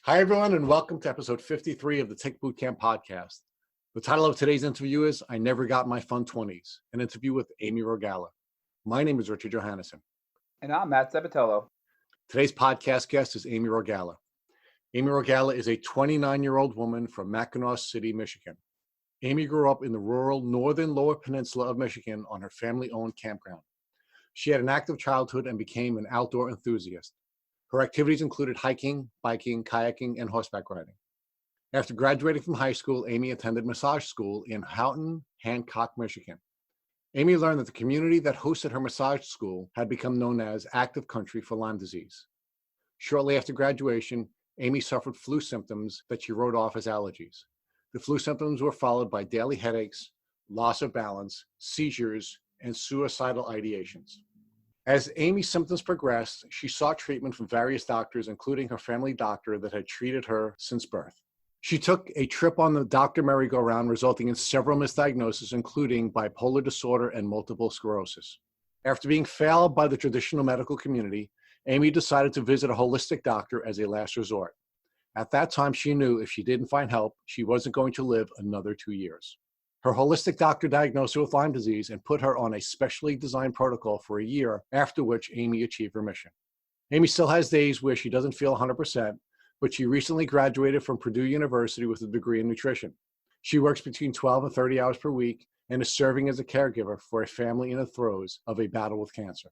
Hi, everyone, and welcome to episode 53 of the Tick Bootcamp podcast. The title of today's interview is I Never Got My Fun 20s, an interview with Amy Rogala. My name is Richard Johannesson. And I'm Matt Sabatolo. Today's podcast guest is Amy Rogala. Amy Rogala is a 29-year-old woman from Mackinac City, Michigan. Amy grew up in the rural northern Lower Peninsula of Michigan on her family-owned campground. She had an active childhood and became an outdoor enthusiast. Her activities included hiking, biking, kayaking, and horseback riding. After graduating from high school, Amy attended massage school in Houghton, Hancock, Michigan. Amy learned that the community that hosted her massage school had become known as Active Country for Lyme disease. Shortly after graduation, Amy suffered flu symptoms that she wrote off as allergies. The flu symptoms were followed by daily headaches, loss of balance, seizures, and suicidal ideations. As Amy's symptoms progressed, she sought treatment from various doctors, including her family doctor that had treated her since birth. She took a trip on the doctor merry-go-round, resulting in several misdiagnoses, including bipolar disorder and multiple sclerosis. After being failed by the traditional medical community, Amy decided to visit a holistic doctor as a last resort. At that time, she knew if she didn't find help, she wasn't going to live another 2 years. Her holistic doctor diagnosed her with Lyme disease and put her on a specially designed protocol for a year, after which Amy achieved remission. Amy still has days where she doesn't feel 100%, but she recently graduated from Purdue University with a degree in nutrition. She works between 12 and 30 hours per week and is serving as a caregiver for a family in the throes of a battle with cancer.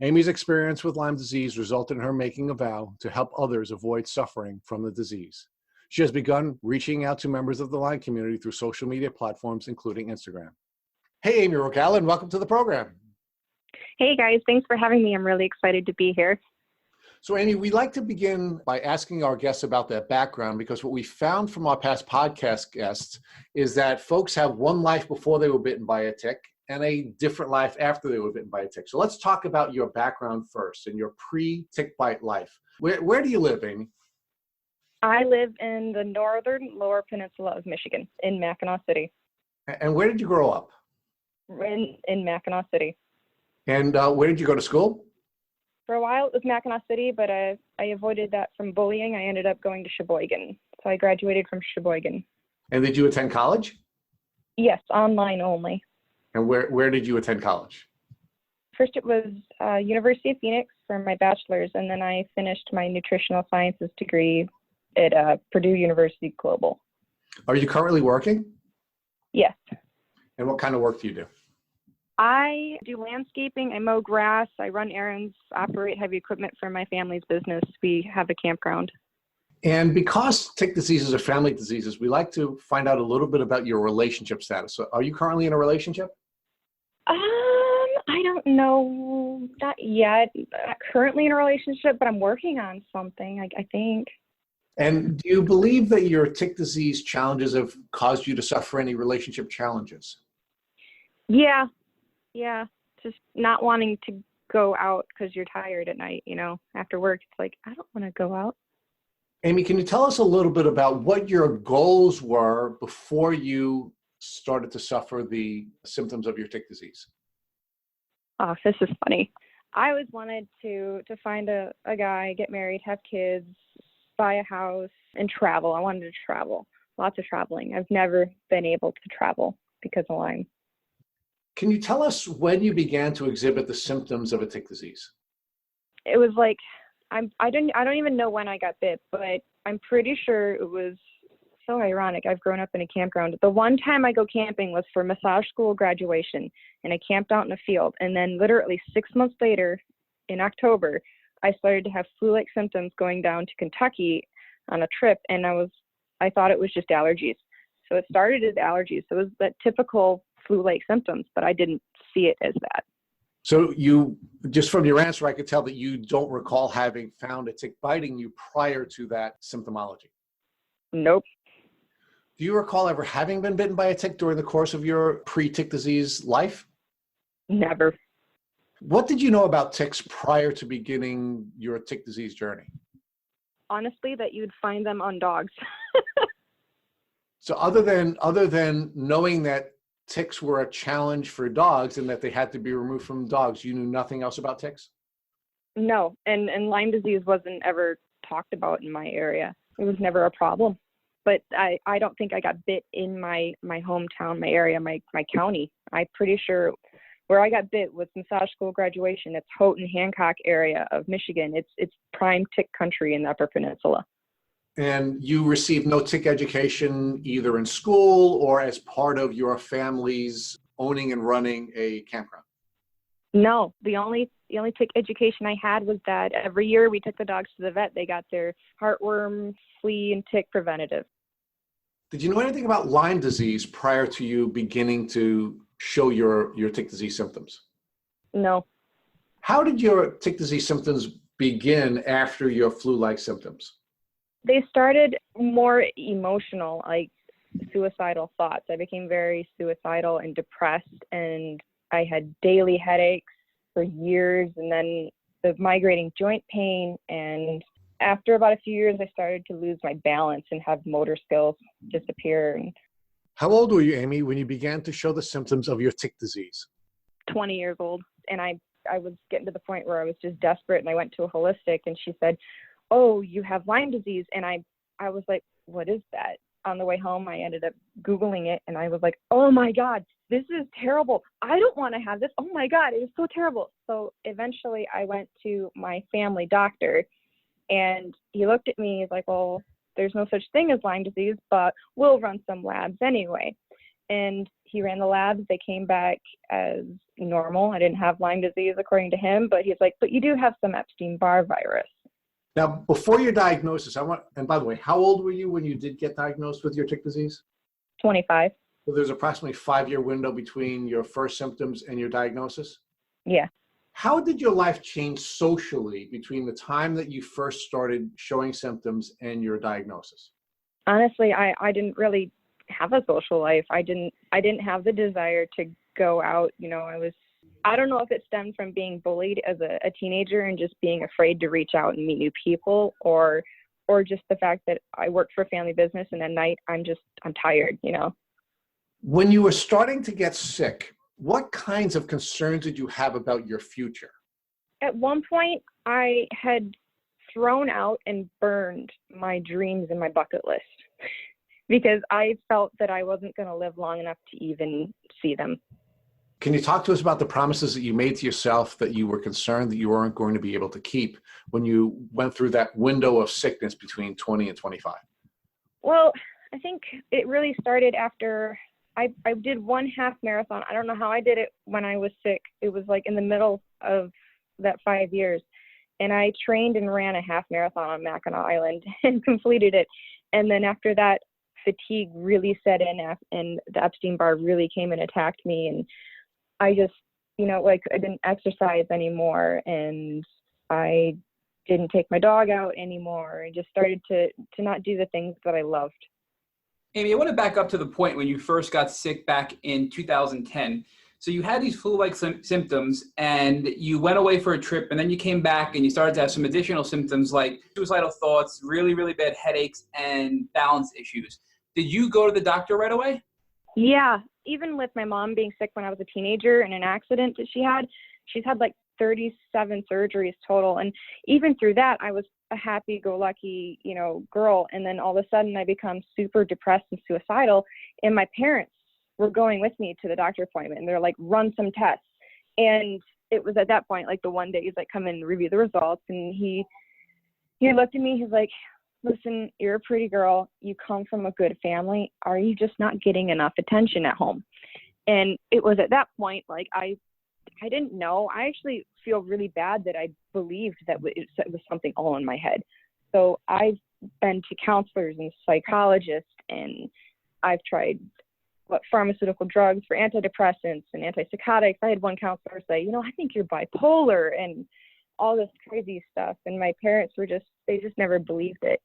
Amy's experience with Lyme disease resulted in her making a vow to help others avoid suffering from the disease. She has begun reaching out to members of the Lyme community through social media platforms, including Instagram. Hey, Amy Rogala, and welcome to the program. Hey, guys. Thanks for having me. I'm really excited to be here. So, Amy, we like to begin by asking our guests about their background, because what we found from our past podcast guests is that folks have one life before they were bitten by a tick and a different life after they were bitten by a tick. So let's talk about your background first and your pre-tick bite life. Where do you live, Amy? I live in the northern Lower Peninsula of Michigan, in Mackinac City. And where did you grow up? In Mackinac City. And where did you go to school? For a while, it was Mackinac City, but I avoided that from bullying. I ended up going to Sheboygan. So I graduated from Sheboygan. And did you attend college? Yes, online only. And where did you attend college? First, it was University of Phoenix for my bachelor's, and then I finished my nutritional sciences degree at Purdue University Global. Are you currently working? Yes. And what kind of work do you do? I do landscaping, I mow grass, I run errands, operate heavy equipment for my family's business. We have a campground. And because tick diseases are family diseases, we like to find out a little bit about your relationship status. So are you currently in a relationship? I don't know, not yet. Not currently in a relationship, but I'm working on something, I think. And do you believe that your tick disease challenges have caused you to suffer any relationship challenges? Yeah. Just not wanting to go out because you're tired at night, after work. It's like, I don't want to go out. Amy, can you tell us a little bit about what your goals were before you started to suffer the symptoms of your tick disease? Oh, this is funny. I always wanted to find a guy, get married, have kids, buy a house, and travel. I wanted to travel, lots of traveling. I've never been able to travel because of Lyme. Can you tell us when you began to exhibit the symptoms of a tick disease? It was like, I don't even know when I got bit, but I'm pretty sure it was so ironic. I've grown up in a campground. The one time I go camping was for massage school graduation, and I camped out in a field. And then literally 6 months later, in October, I started to have flu-like symptoms going down to Kentucky on a trip, and I thought it was just allergies. So it started as allergies. So it was that typical flu-like symptoms, but I didn't see it as that. So you, just from your answer, I could tell that you don't recall having found a tick biting you prior to that symptomology. Nope. Do you recall ever having been bitten by a tick during the course of your pre-tick disease life? Never. What did you know about ticks prior to beginning your tick disease journey? Honestly, that you'd find them on dogs. So other than knowing that ticks were a challenge for dogs and that they had to be removed from dogs, you knew nothing else about ticks? No, and Lyme disease wasn't ever talked about in my area. It was never a problem. But I don't think I got bit in my hometown, my area, my county. I'm pretty sure where I got bit was massage school graduation. It's Houghton, Hancock area of Michigan. It's prime tick country in the Upper Peninsula. And you received no tick education either in school or as part of your family's owning and running a campground? No, the only tick education I had was that every year we took the dogs to the vet. They got their heartworm, flea, and tick preventative. Did you know anything about Lyme disease prior to you beginning to show your tick disease symptoms? No. How did your tick disease symptoms begin after your flu-like symptoms? They started more emotional, like suicidal thoughts. I became very suicidal and depressed, and I had daily headaches for years, and then the migrating joint pain. And after about a few years, I started to lose my balance and have motor skills disappear. How old were you, Amy, when you began to show the symptoms of your tick disease? 20 years old. And I was getting to the point where I was just desperate, and I went to a holistic, and she said, "Oh, you have Lyme disease." And I was like, "What is that?" On the way home, I ended up Googling it, and I was like, "Oh my God, this is terrible. I don't want to have this. Oh my God, it was so terrible." So eventually I went to my family doctor, and he looked at me. He's like, "Well, there's no such thing as Lyme disease, but we'll run some labs anyway." And he ran the labs. They came back as normal. I didn't have Lyme disease according to him, but he's like, "But you do have some Epstein-Barr virus." Now, before your diagnosis, and by the way, how old were you when you did get diagnosed with your tick disease? 25. So there's approximately 5-year window between your first symptoms and your diagnosis? Yeah. How did your life change socially between the time that you first started showing symptoms and your diagnosis? Honestly, I didn't really have a social life. I didn't have the desire to go out. I don't know if it stemmed from being bullied as a teenager and just being afraid to reach out and meet new people, or just the fact that I worked for a family business, and at night I'm tired, When you were starting to get sick, what kinds of concerns did you have about your future? At one point, I had thrown out and burned my dreams and my bucket list because I felt that I wasn't going to live long enough to even see them. Can you talk to us about the promises that you made to yourself that you were concerned that you weren't going to be able to keep when you went through that window of sickness between 20 and 25? Well, I think it really started after I did one half marathon. I don't know how I did it when I was sick. It was like in the middle of that 5 years. And I trained and ran a half marathon on Mackinac Island and completed it. And then after that, fatigue really set in, and the Epstein-Barr really came and attacked me. And I just, I didn't exercise anymore, and I didn't take my dog out anymore. I just started to not do the things that I loved. Amy, I want to back up to the point when you first got sick back in 2010. So you had these flu-like symptoms, and you went away for a trip, and then you came back and you started to have some additional symptoms like suicidal thoughts, really, really bad headaches, and balance issues. Did you go to the doctor right away? Yeah. Even with my mom being sick when I was a teenager in an accident that she's had like 37 surgeries total. And even through that, I was a happy-go-lucky, girl. And then all of a sudden I become super depressed and suicidal. And my parents were going with me to the doctor appointment, and they're like, "Run some tests." And it was at that point, like the one day he's like, "Come in and review the results." And he looked at me, he's like, "Listen, you're a pretty girl. You come from a good family. Are you just not getting enough attention at home?" And it was at that point, like, I didn't know. I actually feel really bad that I believed that it was something all in my head. So I've been to counselors and psychologists, and I've tried pharmaceutical drugs for antidepressants and antipsychotics. I had one counselor say, "I think you're bipolar," and all this crazy stuff. And my parents they just never believed it.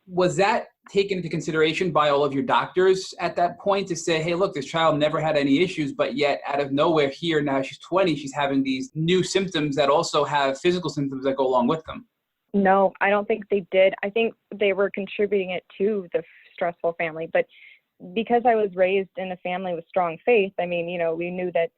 Was that taken into consideration by all of your doctors at that point to say, "Hey, look, this child never had any issues, but yet out of nowhere here, now she's 20, she's having these new symptoms that also have physical symptoms that go along with them"? No, I don't think they did. I think they were contributing it to the stressful family. But because I was raised in a family with strong faith, we knew that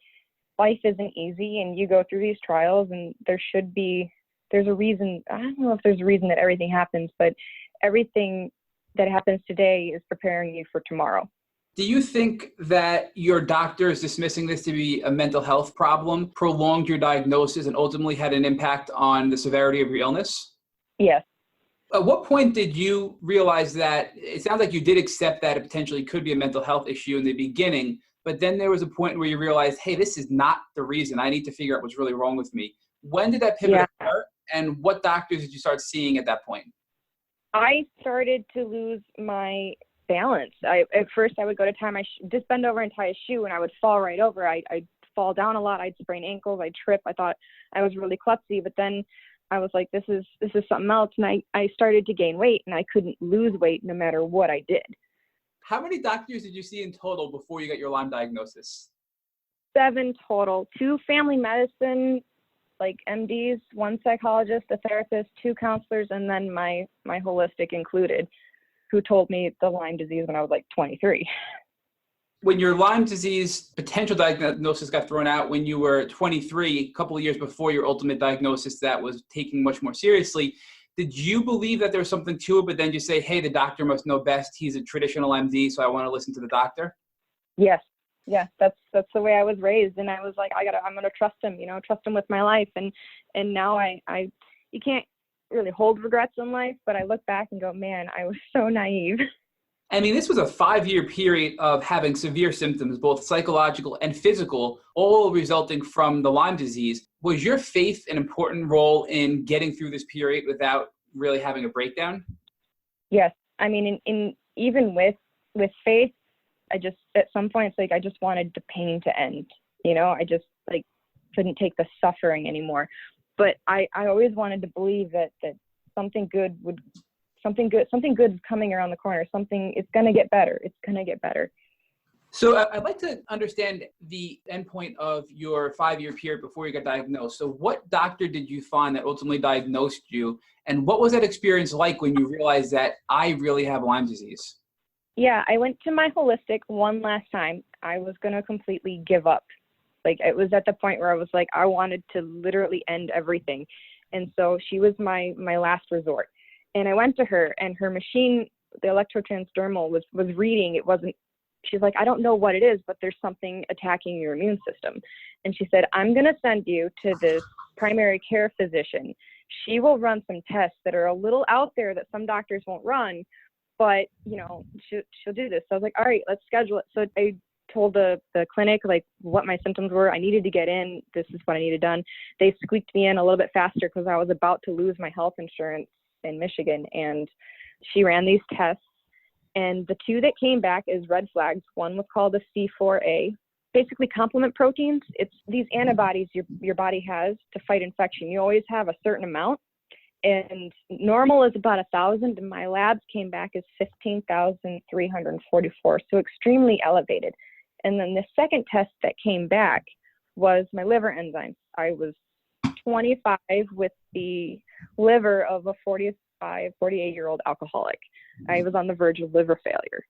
life isn't easy, and you go through these trials, and there should be there's a reason. I don't know if there's a reason that everything happens, but everything that happens today is preparing you for tomorrow. Do you think that your doctors dismissing this to be a mental health problem prolonged your diagnosis and ultimately had an impact on the severity of your illness? Yes. At what point did you realize that it sounds like you did accept that it potentially could be a mental health issue in the beginning, but then there was a point where you realized, hey, this is not the reason. I need to figure out what's really wrong with me. When did that pivot occur, and what doctors did you start seeing at that point? I started to lose my balance. At first I would go to tie my just bend over and tie a shoe, and I would fall right over. I'd fall down a lot. I'd sprain ankles. I'd trip. I thought I was really klutzy, but then I was like, this is something else. And I started to gain weight, and I couldn't lose weight no matter what I did. How many doctors did you see in total before you got your Lyme diagnosis? 7 total. 2 family medicine, like MDs, 1 psychologist, a therapist, 2 counselors, and then my holistic included, who told me the Lyme disease when I was like 23. When your Lyme disease potential diagnosis got thrown out when you were 23, a couple of years before your ultimate diagnosis that was taken much more seriously, did you believe that there was something to it, but then you say, hey, the doctor must know best. He's a traditional MD, so I want to listen to the doctor? Yes. Yeah, that's the way I was raised, and I was like, I'm gonna trust him, trust him with my life, and now you can't really hold regrets in life, but I look back and go, man, I was so naive. I mean, this was a 5-year period of having severe symptoms, both psychological and physical, all resulting from the Lyme disease. Was your faith an important role in getting through this period without really having a breakdown? Yes, I mean, even with faith, I just, at some points, like, I just wanted the pain to end, I just, like, couldn't take the suffering anymore. But I always wanted to believe that something good is coming around the corner. It's going to get better. It's going to get better. So I'd like to understand the endpoint of your 5-year period before you got diagnosed. So what doctor did you find that ultimately diagnosed you? And what was that experience like when you realized that I really have Lyme disease? Yeah, I went to my holistic one last time. I was going to completely give up. Like, it was at the point where I was like, I wanted to literally end everything. And so she was my last resort. And I went to her, and her machine, the electrotransdermal, was reading. She's like, I don't know what it is, but there's something attacking your immune system. And she said, I'm going to send you to this primary care physician. She will run some tests that are a little out there that some doctors won't run, but, she'll do this. So I was like, all right, let's schedule it. So I told the clinic, like, what my symptoms were. I needed to get in. This is what I needed done. They squeaked me in a little bit faster because I was about to lose my health insurance in Michigan. And she ran these tests. And the 2 that came back is red flags. One was called a C4A, basically complement proteins. It's these antibodies your body has to fight infection. You always have a certain amount. And normal is about 1,000, and my labs came back as 15,344, so extremely elevated. And then the second test that came back was my liver enzymes. I was 25 with the liver of a 48-year-old alcoholic. I was on the verge of liver failure.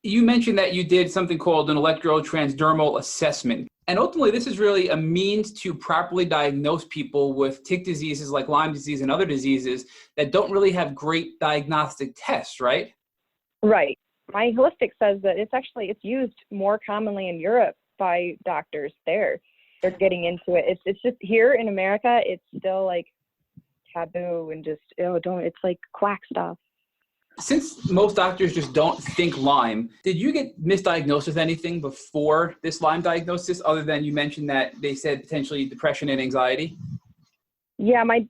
You mentioned that you did something called an electrotransdermal assessment. And ultimately, this is really a means to properly diagnose people with tick diseases like Lyme disease and other diseases that don't really have great diagnostic tests, right? Right. My holistic says that it's used more commonly in Europe by doctors there. They're getting into it. It's just here in America, it's still like taboo and just, it's like quack stuff. Since most doctors just don't think Lyme, did you get misdiagnosed with anything before this Lyme diagnosis, other than you mentioned that they said potentially depression and anxiety? Yeah, my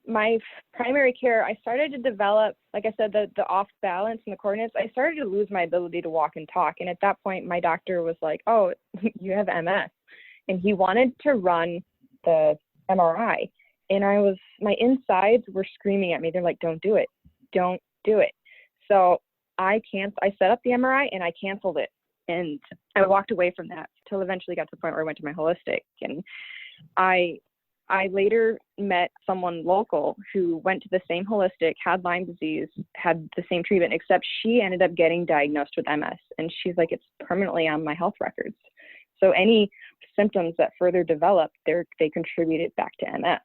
primary care, I started to develop, like I said, the off balance and the coordinates. I started to lose my ability to walk and talk. And at that point, my doctor was like, oh, you have MS. And he wanted to run the MRI. And my insides were screaming at me. They're like, don't do it. Don't do it. So I set up the MRI and I canceled it. And I walked away from that till eventually got to the point where I went to my holistic. And I later met someone local who went to the same holistic, had Lyme disease, had the same treatment, except she ended up getting diagnosed with MS. And she's like, it's permanently on my health records. So any symptoms that further develop, they contribute it back to MS.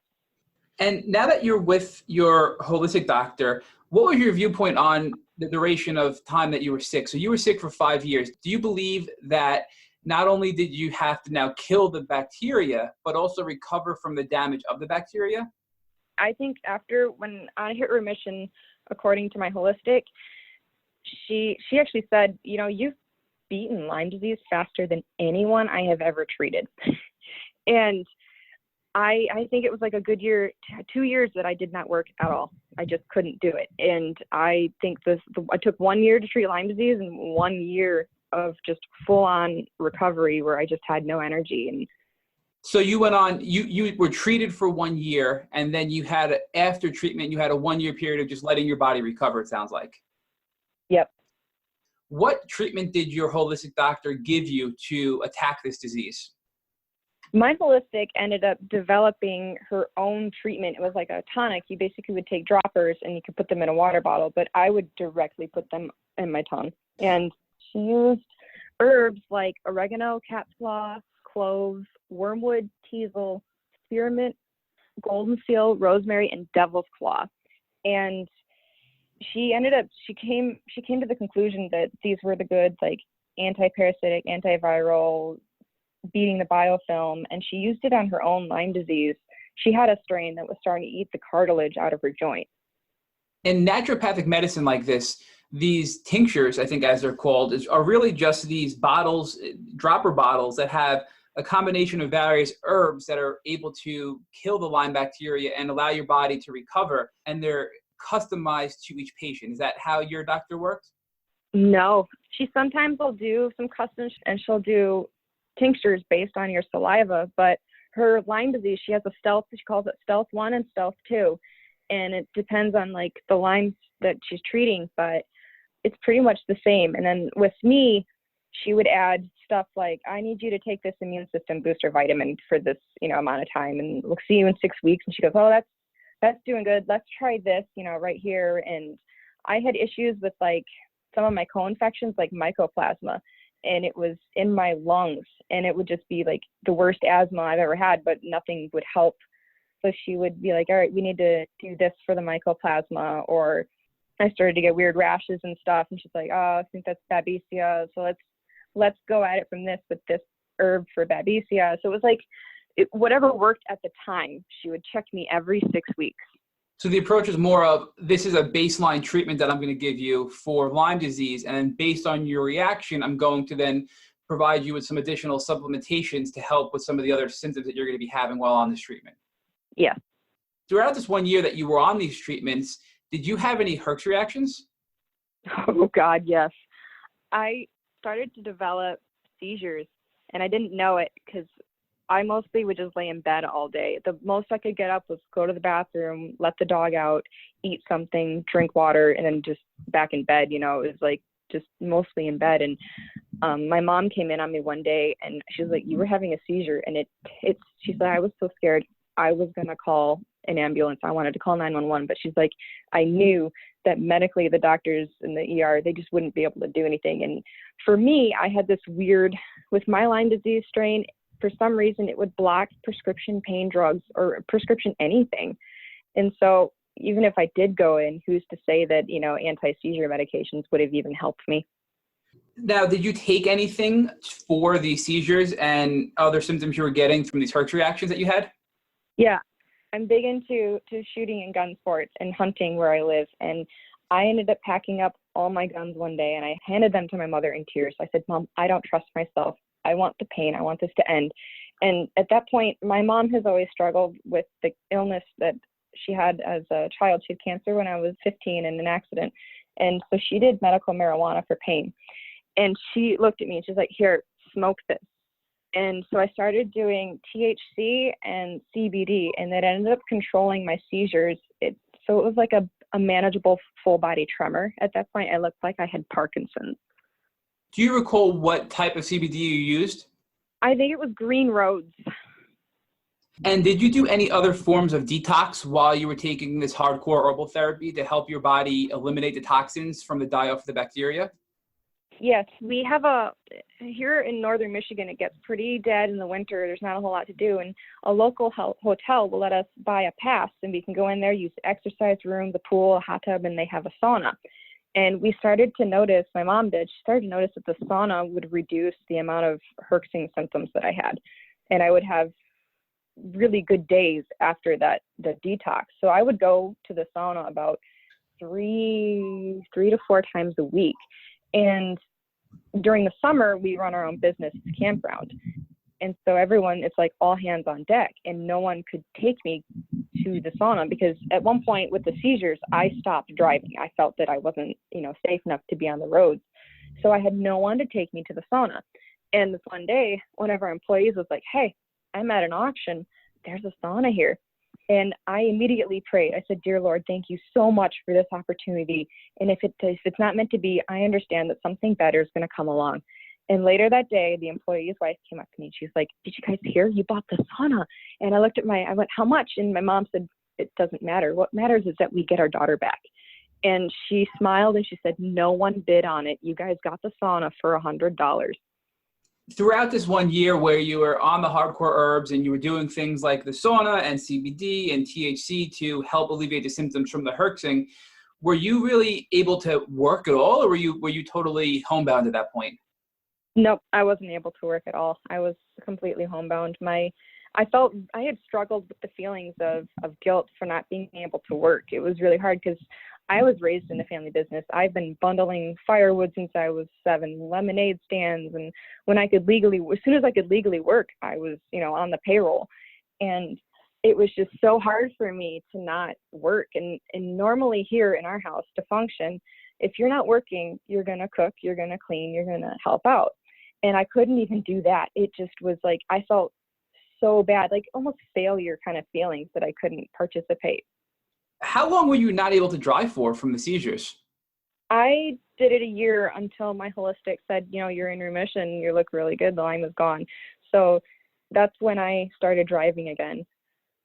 And now that you're with your holistic doctor, what was your viewpoint on the duration of time that you were sick? So you were sick for 5 years. Do you believe that not only did you have to now kill the bacteria, but also recover from the damage of the bacteria? I think after when I hit remission, according to my holistic, she actually said, you've beaten Lyme disease faster than anyone I have ever treated. And I think it was like a good year, 2 years that I did not work at all. I just couldn't do it. And I think I took 1 year to treat Lyme disease and 1 year of just full on recovery where I just had no energy. And so you went on, you were treated for 1 year, and then after treatment, you had a 1 year period of just letting your body recover, it sounds like. Yep. What treatment did your holistic doctor give you to attack this disease? My holistic ended up developing her own treatment. It was like a tonic. You basically would take droppers and you could put them in a water bottle, but I would directly put them in my tongue. And she used herbs like oregano, cat's claw, cloves, wormwood, teasel, spearmint, golden seal, rosemary, and devil's claw. And she came to the conclusion that these were the goods, like anti-parasitic, antiviral, beating the biofilm, and she used it on her own Lyme disease. She had a strain that was starting to eat the cartilage out of her joint. In naturopathic medicine like this, these tinctures, I think as they're called, are really just these bottles, dropper bottles that have a combination of various herbs that are able to kill the Lyme bacteria and allow your body to recover, and they're customized to each patient. Is that how your doctor works? No, she sometimes will do some custom, and she'll do tinctures based on your saliva, but her Lyme disease, she has she calls it stealth 1 and stealth 2, and it depends on like the Lyme that she's treating, but it's pretty much the same. And then with me, she would add stuff like, I need you to take this immune system booster vitamin for this, amount of time, and we'll see you in 6 weeks. And she goes, oh, that's doing good. Let's try this, right here. And I had issues with like some of my co-infections, like mycoplasma, and it was in my lungs, and it would just be like the worst asthma I've ever had, but nothing would help. So she would be like, all right, we need to do this for the mycoplasma. Or I started to get weird rashes and stuff, and she's like, oh, I think that's babesia. So let's go at it from this with this herb for babesia. So it was like whatever worked at the time. She would check me every 6 weeks. So the approach is more of, this is a baseline treatment that I'm going to give you for Lyme disease, and then based on your reaction, I'm going to then provide you with some additional supplementations to help with some of the other symptoms that you're going to be having while on this treatment. Yeah. Throughout this 1 year that you were on these treatments, did you have any Herx reactions? Oh, God, yes. I started to develop seizures, and I didn't know it because I mostly would just lay in bed all day. The most I could get up was go to the bathroom, let the dog out, eat something, drink water, and then just back in bed. It was like just mostly in bed. And my mom came in on me one day, and she was like, you were having a seizure. And she said, I was so scared. I was going to call an ambulance. I wanted to call 911, but she's like, I knew that medically the doctors in the ER, they just wouldn't be able to do anything. And for me, I had this weird, with my Lyme disease strain, for some reason it would block prescription pain drugs or prescription anything. And so even if I did go in, who's to say that, anti-seizure medications would have even helped me? Now, did you take anything for the seizures and other symptoms you were getting from these Herx reactions that you had? Yeah, I'm big into shooting and gun sports and hunting where I live. And I ended up packing up all my guns one day, and I handed them to my mother in tears. I said, Mom, I don't trust myself. I want the pain. I want this to end. And at that point, my mom has always struggled with the illness that she had as a child. She had cancer when I was 15 in an accident. And so she did medical marijuana for pain. And she looked at me and she's like, here, smoke this. And so I started doing THC and CBD, and that ended up controlling my seizures. So it was like a manageable full body tremor. At that point, I looked like I had Parkinson's. Do you recall what type of CBD you used? I think it was Green Roads. And did you do any other forms of detox while you were taking this hardcore herbal therapy to help your body eliminate the toxins from the die off of the bacteria? Yes, we have here in northern Michigan, it gets pretty dead in the winter. There's not a whole lot to do. And a local hotel will let us buy a pass and we can go in there, use the exercise room, the pool, a hot tub, and they have a sauna. And we started to notice, my mom did, she started to notice that the sauna would reduce the amount of herxing symptoms that I had. And I would have really good days after the detox. So I would go to the sauna about three to four times a week. And during the summer, we run our own business campground. And so everyone, it's like all hands on deck, and no one could take me to the sauna because at one point with the seizures, I stopped driving. I felt that I wasn't, safe enough to be on the roads. So I had no one to take me to the sauna. And this one day, one of our employees was like, "Hey, I'm at an auction. There's a sauna here." And I immediately prayed. I said, "Dear Lord, thank you so much for this opportunity. And if it's not meant to be, I understand that something better is going to come along." And later that day, the employee's wife came up to me and she was like, "Did you guys hear? You bought the sauna." And I went, "How much?" And my mom said, "It doesn't matter. What matters is that we get our daughter back." And she smiled and she said, "No one bid on it. You guys got the sauna for $100. Throughout this 1 year where you were on the hardcore herbs and you were doing things like the sauna and CBD and THC to help alleviate the symptoms from the herxing, were you really able to work at all, or were you totally homebound at that point? Nope, I wasn't able to work at all. I was completely homebound. I felt I had struggled with the feelings of guilt for not being able to work. It was really hard because I was raised in the family business. I've been bundling firewood since I was 7, lemonade stands. And as soon as I could legally work, I was, on the payroll. And it was just so hard for me to not work. And normally here in our house to function, if you're not working, you're going to cook, you're going to clean, you're going to help out. And I couldn't even do that. It just was like, I felt so bad, like almost failure kind of feelings that I couldn't participate. How long were you not able to drive for from the seizures? I did it a year until my holistic said, "You're in remission. You look really good. The Lyme is gone." So that's when I started driving again.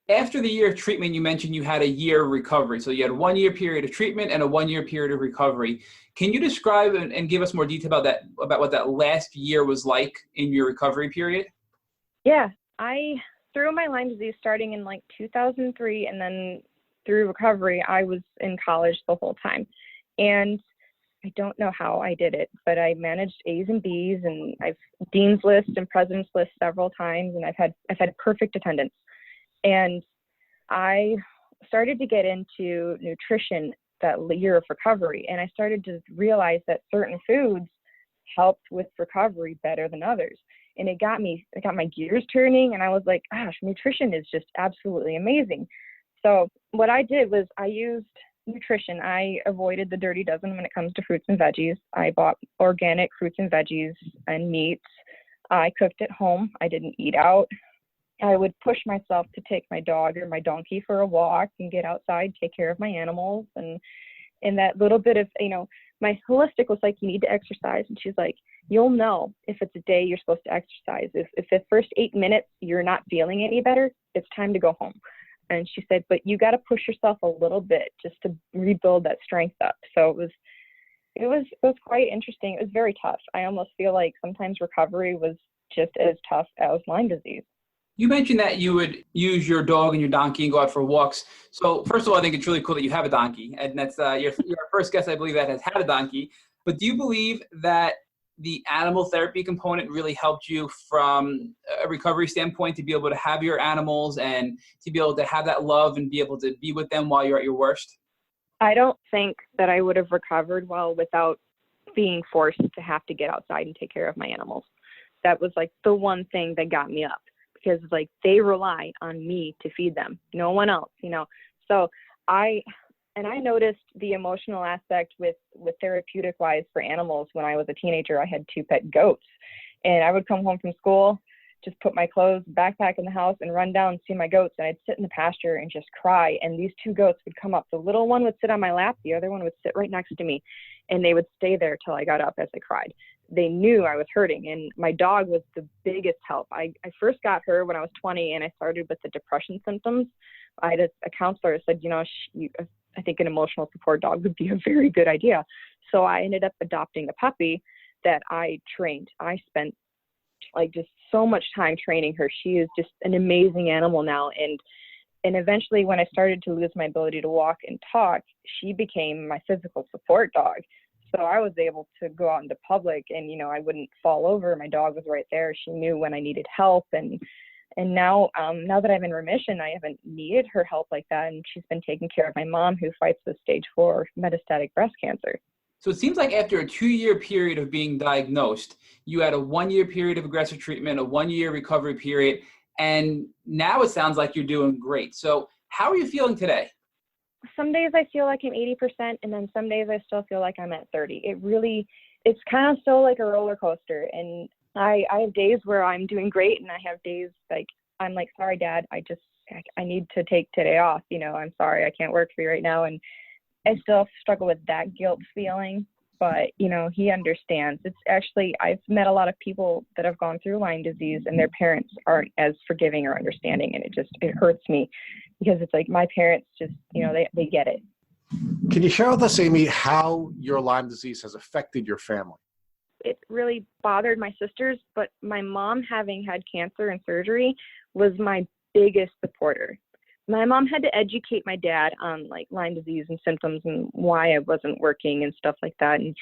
After the year of treatment, you mentioned you had a year of recovery. So you had a 1 year period of treatment and a 1 year period of recovery. Can you describe and give us more detail about what that last year was like in your recovery period? Yeah, through my Lyme disease starting in like 2003 and then through recovery, I was in college the whole time. And I don't know how I did it, but I managed A's and B's, and I've Dean's List and President's List several times, and I've had perfect attendance. And I started to get into nutrition that year of recovery, and I started to realize that certain foods helped with recovery better than others. And it got my gears turning, and I was like, gosh, nutrition is just absolutely amazing. So what I did was I used nutrition. I avoided the dirty dozen when it comes to fruits and veggies. I bought organic fruits and veggies and meats. I cooked at home. I didn't eat out. I would push myself to take my dog or my donkey for a walk and get outside, take care of my animals. And that little bit of, my holistic was like, "You need to exercise." And she's like, "You'll know if it's a day you're supposed to exercise. If the first 8 minutes you're not feeling any better, it's time to go home." And she said, "But you got to push yourself a little bit just to rebuild that strength up." So it was quite interesting. It was very tough. I almost feel like sometimes recovery was just as tough as Lyme disease. You mentioned that you would use your dog and your donkey and go out for walks. So first of all, I think it's really cool that you have a donkey, and that's your first guest, I believe, that has had a donkey. But do you believe that the animal therapy component really helped you from a recovery standpoint to be able to have your animals and to be able to have that love and be able to be with them while you're at your worst? I don't think that I would have recovered well without being forced to have to get outside and take care of my animals. That was like the one thing that got me up, because like they rely on me to feed them, no one else, So I noticed the emotional aspect with therapeutic wise for animals. When I was a teenager, I had 2 pet goats, and I would come home from school, just put my clothes, backpack in the house, and run down and see my goats. And I'd sit in the pasture and just cry. And these 2 goats would come up. The little one would sit on my lap. The other one would sit right next to me. And they would stay there till I got up as I cried. They knew I was hurting. And my dog was the biggest help. I first got her when I was 20, and I started with the depression symptoms. I had a counselor who said, I think an emotional support dog would be a very good idea. So I ended up adopting a puppy that I trained. I spent like just so much time training her. She is just an amazing animal now. And eventually when I started to lose my ability to walk and talk, she became my physical support dog. So I was able to go out into public and, I wouldn't fall over. My dog was right there. She knew when I needed help. And now that I'm in remission, I haven't needed her help like that. And she's been taking care of my mom, who fights with stage 4 metastatic breast cancer. So it seems like after a 2-year period of being diagnosed, you had a 1-year period of aggressive treatment, a 1-year recovery period, and now it sounds like you're doing great. So how are you feeling today? Some days I feel like I'm 80%, and then some days I still feel like I'm at 30. It's kind of still like a roller coaster. And I have days where I'm doing great, and I have days like I'm like, sorry, Dad, I need to take today off. I'm sorry, I can't work for you right now. And I still struggle with that guilt feeling, but he understands. It's actually, I've met a lot of people that have gone through Lyme disease and their parents aren't as forgiving or understanding. And it hurts me because it's like my parents just, they get it. Can you share with us, Amy, how your Lyme disease has affected your family? It really bothered my sisters, but my mom, having had cancer and surgery, was my biggest supporter. My mom had to educate my dad on like Lyme disease and symptoms and why I wasn't working and stuff like that. And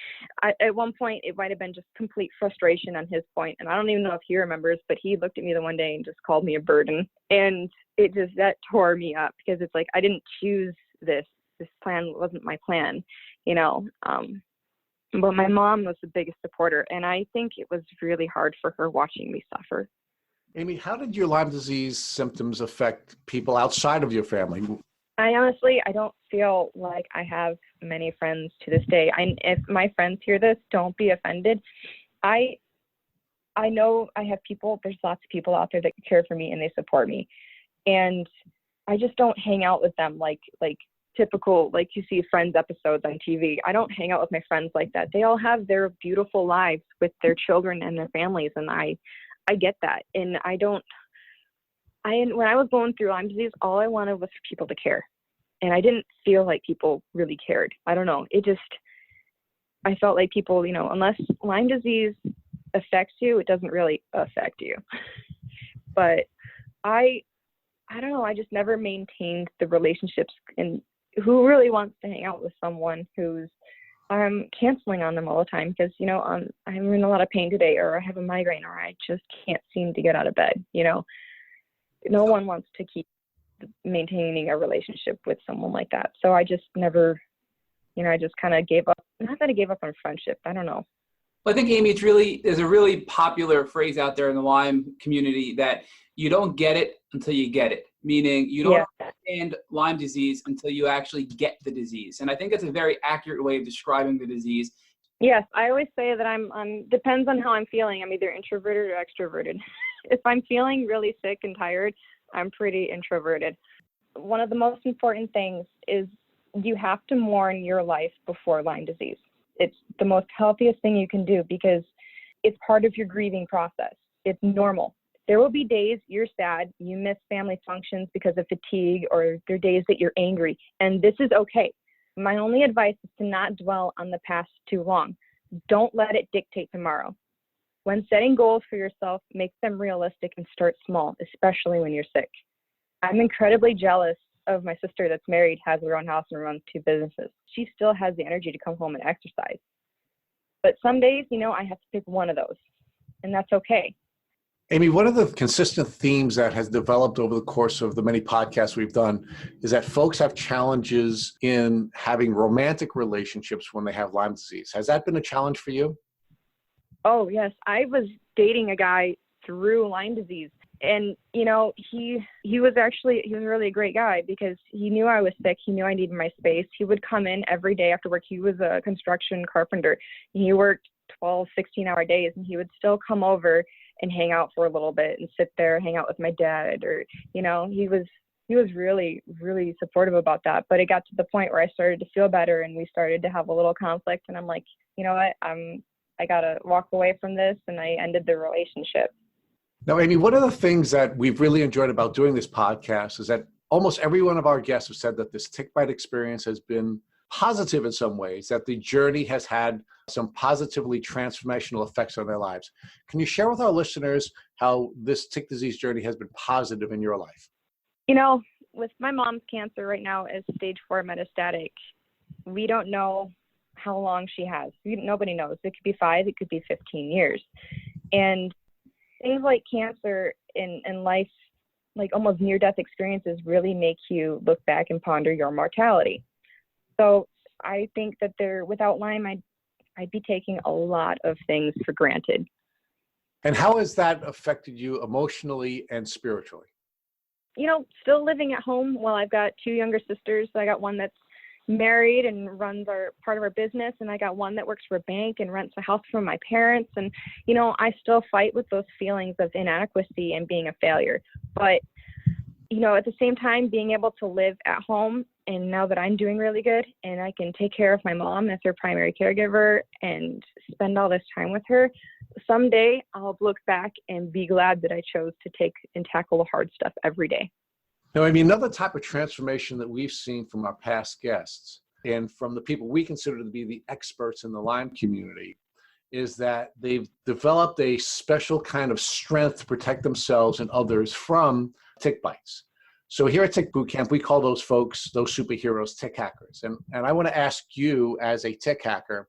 at one point, it might have been just complete frustration on his point. And I don't even know if he remembers, but he looked at me the one day and just called me a burden. And that tore me up because it's like, I didn't choose this. This plan wasn't my plan, but my mom was the biggest supporter. And I think it was really hard for her watching me suffer. Amy, how did your Lyme disease symptoms affect people outside of your family? I don't feel like I have many friends to this day. If my friends hear this, don't be offended. I know I have people, there's lots of people out there that care for me and they support me. And I just don't hang out with them like typical, like you see Friends episodes on TV. I don't hang out with my friends like that. They all have their beautiful lives with their children and their families. And I get that. And when I was going through Lyme disease, all I wanted was for people to care. And I didn't feel like people really cared. I don't know. I felt like people, unless Lyme disease affects you, it doesn't really affect you. But I don't know. I just never maintained the relationships. And who really wants to hang out with someone who's canceling on them all the time because, I'm in a lot of pain today, or I have a migraine, or I just can't seem to get out of bed. No one wants to keep maintaining a relationship with someone like that. So I just never, I just kind of gave up. Not that I gave up on friendship. I don't know. Well, I think, Amy, there's a really popular phrase out there in the Lyme community that you don't get it until you get it, meaning you don't understand Lyme disease until you actually get the disease. And I think that's a very accurate way of describing the disease. Yes, I always say that I'm depends on how I'm feeling. I'm either introverted or extroverted. If I'm feeling really sick and tired, I'm pretty introverted. One of the most important things is you have to mourn your life before Lyme disease. It's the most healthiest thing you can do because it's part of your grieving process. It's normal. There will be days you're sad, you miss family functions because of fatigue, or there are days that you're angry, and this is okay. My only advice is to not dwell on the past too long. Don't let it dictate tomorrow. When setting goals for yourself, make them realistic and start small, especially when you're sick. I'm incredibly jealous of my sister that's married, has her own house, and runs 2 businesses. She still has the energy to come home and exercise. But some days, I have to pick one of those, and that's okay. Amy, one of the consistent themes that has developed over the course of the many podcasts we've done is that folks have challenges in having romantic relationships when they have Lyme disease. Has that been a challenge for you? Oh, yes. I was dating a guy through Lyme disease. And, he was really a great guy because he knew I was sick. He knew I needed my space. He would come in every day after work. He was a construction carpenter. He worked 12, 16-hour days, and he would still come over and hang out for a little bit and sit there, hang out with my dad, or, he was really, really supportive about that. But it got to the point where I started to feel better and we started to have a little conflict, and I'm like, you know what, I got to walk away from this, and I ended the relationship. Now, Amy, one of the things that we've really enjoyed about doing this podcast is that almost every one of our guests have said that this tick bite experience has been positive in some ways, that the journey has had some positively transformational effects on their lives. Can you share with our listeners how this tick disease journey has been positive in your life? You know, with my mom's cancer right now is stage 4 metastatic. We don't know how long she has. Nobody knows. It could be 5, it could be 15 years. And things like cancer in life, like almost near-death experiences, really make you look back and ponder your mortality. So I think that without Lyme, I'd be taking a lot of things for granted. And how has that affected you emotionally and spiritually? You know, still living at home. Well, I've got 2 younger sisters. So I got one that's married and runs part of our business, and I got one that works for a bank and rents a house from my parents. And, you know, I still fight with those feelings of inadequacy and being a failure. But, you know, at the same time, being able to live at home, and now that I'm doing really good and I can take care of my mom as her primary caregiver and spend all this time with her, someday I'll look back and be glad that I chose to take and tackle the hard stuff every day. Now, I mean, another type of transformation that we've seen from our past guests and from the people we consider to be the experts in the Lyme community is that they've developed a special kind of strength to protect themselves and others from tick bites. So here at Tick Boot Camp, we call those folks, those superheroes, tick hackers. And I want to ask you as a tick hacker,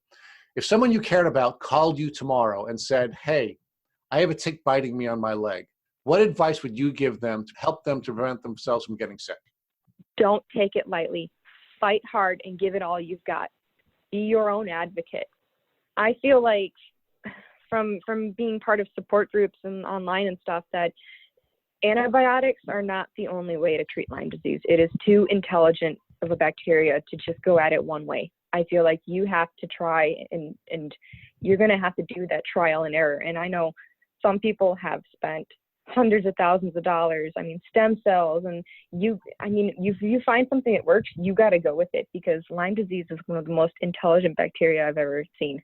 if someone you cared about called you tomorrow and said, hey, I have a tick biting me on my leg, what advice would you give them to help them to prevent themselves from getting sick? Don't take it lightly. Fight hard and give it all you've got. Be your own advocate. I feel like from being part of support groups and online and stuff that antibiotics are not the only way to treat Lyme disease. It is too intelligent of a bacteria to just go at it one way. I feel like you have to try and you're going to have to do that trial and error. And I know some people have spent hundreds of thousands of dollars. I mean, stem cells, and you find something that works, you got to go with it, because Lyme disease is one of the most intelligent bacteria I've ever seen.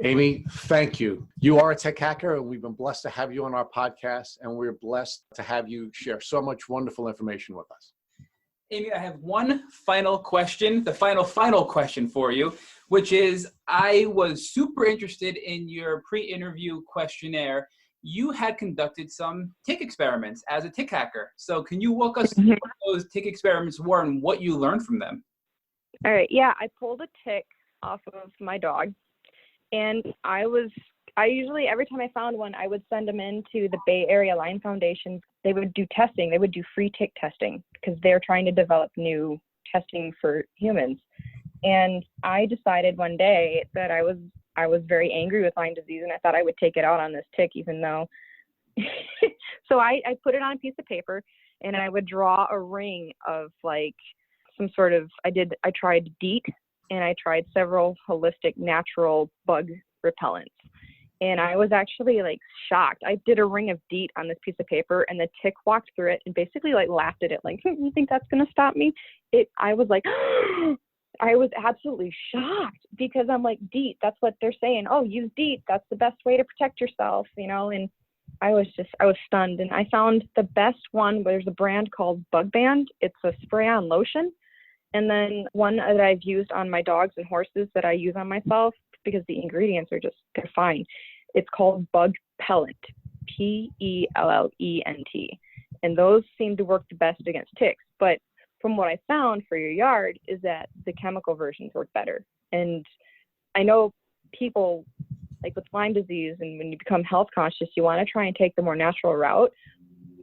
Amy, thank you. You are a tech hacker, and we've been blessed to have you on our podcast, and we're blessed to have you share so much wonderful information with us. Amy, I have one final question, the final question for you, which is, I was super interested in your pre-interview questionnaire. You had conducted some tick experiments as a tick hacker. So can you walk us through what those tick experiments were and what you learned from them? All right. Yeah, I pulled a tick off of my dog, and I usually, every time I found one, I would send them into the Bay Area Lyme Foundation. They would do testing. They would do free tick testing because they're trying to develop new testing for humans. And I decided one day that I was very angry with Lyme disease, and I thought I would take it out on this tick, even though. So I put it on a piece of paper, and I would draw a ring of like some sort of, I tried DEET, and I tried several holistic natural bug repellents. And I was actually like shocked. I did a ring of DEET on this piece of paper, and the tick walked through it and basically like laughed at it, like, you think that's going to stop me? I was like, I was absolutely shocked, because I'm like, DEET, that's what they're saying. Oh, use DEET. That's the best way to protect yourself, you know? And I was stunned. And I found the best one. There's a brand called Bug Band. It's a spray-on lotion. And then one that I've used on my dogs and horses that I use on myself, because the ingredients are they're fine. It's called Bug Pellet, Pellent. And those seem to work the best against ticks. But from what I found for your yard is that the chemical versions work better. And I know people, like with Lyme disease, and when you become health conscious, you want to try and take the more natural route.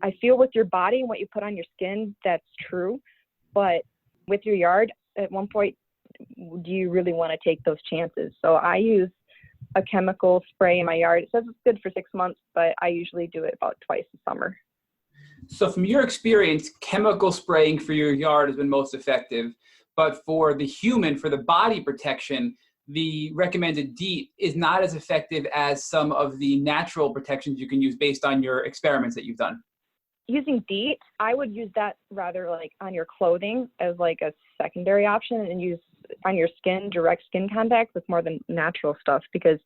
I feel with your body and what you put on your skin, that's true. But with your yard, at one point, do you really want to take those chances? So I use a chemical spray in my yard. It says it's good for 6 months, but I usually do it about twice a summer. So from your experience, chemical spraying for your yard has been most effective, but for the human, for the body protection, the recommended DEET is not as effective as some of the natural protections you can use based on your experiments that you've done. Using DEET, I would use that rather like on your clothing as like a secondary option, and use on your skin, direct skin contact with more than natural stuff, because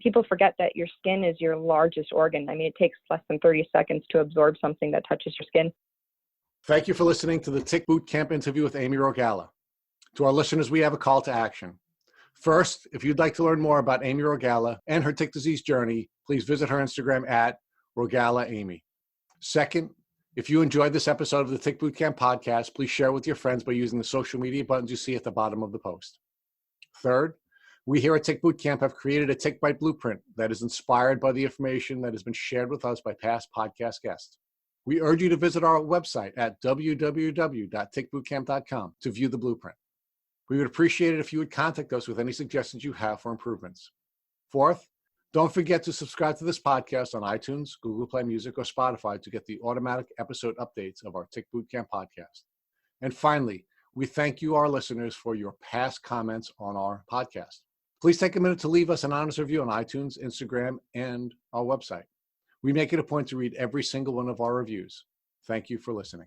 people forget that your skin is your largest organ. I mean, it takes less than 30 seconds to absorb something that touches your skin. Thank you for listening to the Tick Boot Camp interview with Amy Rogala. To our listeners, we have a call to action. First, if you'd like to learn more about Amy Rogala and her tick disease journey, please visit her Instagram at RogalaAmy. Second, if you enjoyed this episode of the Tick Bootcamp podcast, please share it with your friends by using the social media buttons you see at the bottom of the post. Third, we here at Tick Bootcamp have created a Tick Bite blueprint that is inspired by the information that has been shared with us by past podcast guests. We urge you to visit our website at www.tickbootcamp.com to view the blueprint. We would appreciate it if you would contact us with any suggestions you have for improvements. Fourth, don't forget to subscribe to this podcast on iTunes, Google Play Music, or Spotify to get the automatic episode updates of our Tick Bootcamp podcast. And finally, we thank you, our listeners, for your past comments on our podcast. Please take a minute to leave us an honest review on iTunes, Instagram, and our website. We make it a point to read every single one of our reviews. Thank you for listening.